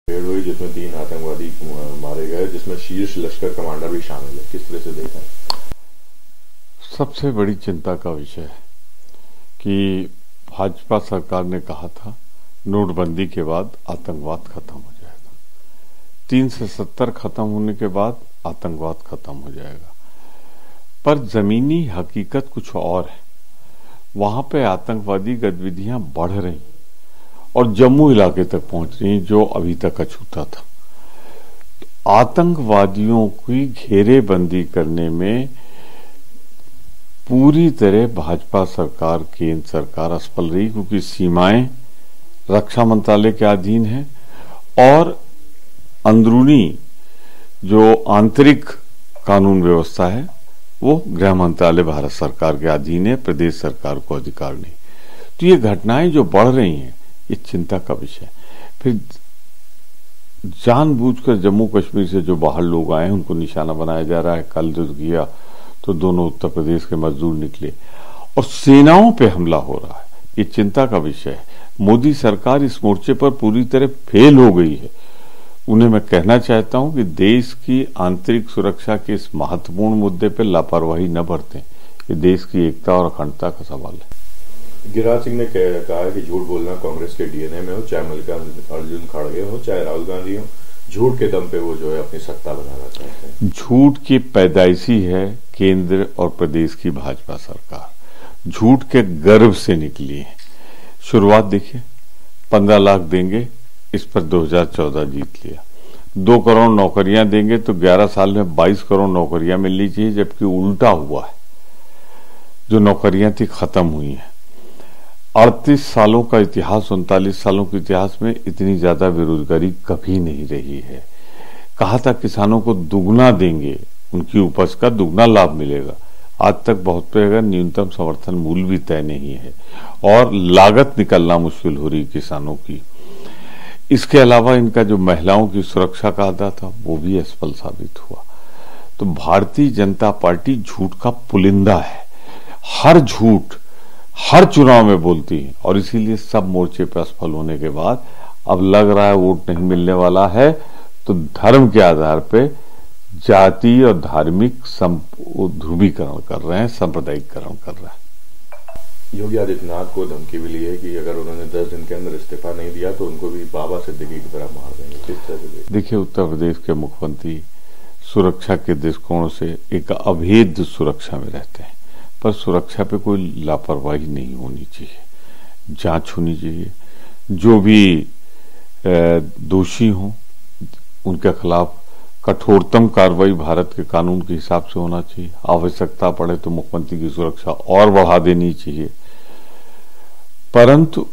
Red हुई जिसमें 3 आतंकवादी मारे गए, जिसमें शीर्ष लश्कर कमांडर भी शामिल है। किस तरह से देखा है? सबसे बड़ी चिंता का विषय है कि भाजपा सरकार ने कहा था नोटबंदी के बाद आतंकवाद खत्म हो जाएगा, 3 से 70 खत्म होने के बाद आतंकवाद खत्म हो जाएगा, पर जमीनी हकीकत कुछ और है। वहां पे आतंकवादी गतिविधियां बढ़ रही और जम्मू इलाके तक पहुंच रही, जो अभी तक अछूता था। आतंकवादियों की घेरेबंदी करने में पूरी तरह भाजपा सरकार, केंद्र सरकार असफल रही, क्योंकि सीमाएं रक्षा मंत्रालय के अधीन है और अंदरूनी जो आंतरिक कानून व्यवस्था है वो गृह मंत्रालय भारत सरकार के अधीन है, प्रदेश सरकार को अधिकार नहीं। तो ये घटनाएं जो बढ़ रही हैं ये चिंता का विषय है। फिर जानबूझकर जम्मू कश्मीर से जो बाहर लोग आए हैं उनको निशाना बनाया जा रहा है। कल जो किया तो दोनों उत्तर प्रदेश के मजदूर निकले और सेनाओं पे हमला हो रहा है, ये चिंता का विषय है। मोदी सरकार इस मोर्चे पर पूरी तरह फेल हो गई है। उन्हें मैं कहना चाहता हूं कि देश की आंतरिक सुरक्षा के इस महत्वपूर्ण मुद्दे पर लापरवाही न बरतें। ये देश की एकता और अखंडता का सवाल है। गिरिराज सिंह ने कहा है कि झूठ बोलना कांग्रेस के डीएनए में हो, चाहे मल्लिकार्जुन खड़गे हो, चाहे राहुल गांधी हो। झूठ के दम पे वो जो है अपनी सत्ता बनाना चाहते हैं। झूठ की पैदाइशी है केंद्र और प्रदेश की भाजपा सरकार। झूठ के गर्भ से निकली है। शुरुआत देखिए, 15 लाख देंगे, इस पर 2014 जीत लिया। 2 करोड़ नौकरियां देंगे तो 11 साल में 22 करोड़ नौकरियां मिलनी चाहिए, जबकि उल्टा हुआ है। जो नौकरियां थी खत्म हुई हैं। 38 सालों का इतिहास, 39 सालों के इतिहास में इतनी ज्यादा बेरोजगारी कभी नहीं रही है। कहा था किसानों को दुगना देंगे, उनकी उपज का दुगना लाभ मिलेगा। आज तक बहुत जगह न्यूनतम समर्थन मूल्य भी तय नहीं है और लागत निकलना मुश्किल हो रही किसानों की। इसके अलावा इनका जो महिलाओं की सुरक्षा का आदा था वो भी असफल साबित हुआ। तो भारतीय जनता पार्टी झूठ का पुलिंदा है। हर झूठ हर चुनाव में बोलती है और इसीलिए सब मोर्चे पर असफल होने के बाद अब लग रहा है वोट नहीं मिलने वाला है, तो धर्म के आधार पे जाति और धार्मिक ध्रुवीकरण कर रहे हैं, सांप्रदायिकरण कर रहे हैं। योगी आदित्यनाथ को धमकी भी ली है कि अगर उन्होंने 10 दिन के अंदर इस्तीफा नहीं दिया तो उनको भी बाबा सिद्दीकी की तरह मार देंगे। किस तरह से? देखिए, उत्तर प्रदेश के मुख्यमंत्री सुरक्षा के दृष्टिकोण से एक अभेद सुरक्षा में रहते हैं, पर सुरक्षा पे कोई लापरवाही नहीं होनी चाहिए, जांच होनी चाहिए। जो भी दोषी हों उनके खिलाफ कठोरतम कार्रवाई भारत के कानून के हिसाब से होना चाहिए। आवश्यकता पड़े तो मुख्यमंत्री की सुरक्षा और बढ़ा देनी चाहिए। परंतु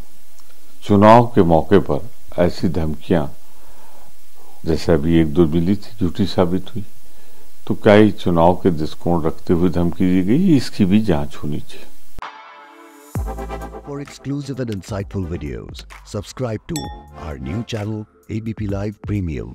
चुनाव के मौके पर ऐसी धमकियां जैसे अभी 1-2 मिली थी, झूठी साबित हुई, तो क्या ही चुनाव के दृष्टिकोण रखते हुए धमकी दी गई, इसकी भी जांच होनी चाहिए। For exclusive and insightful videos, subscribe to our new channel ABP Live Premium.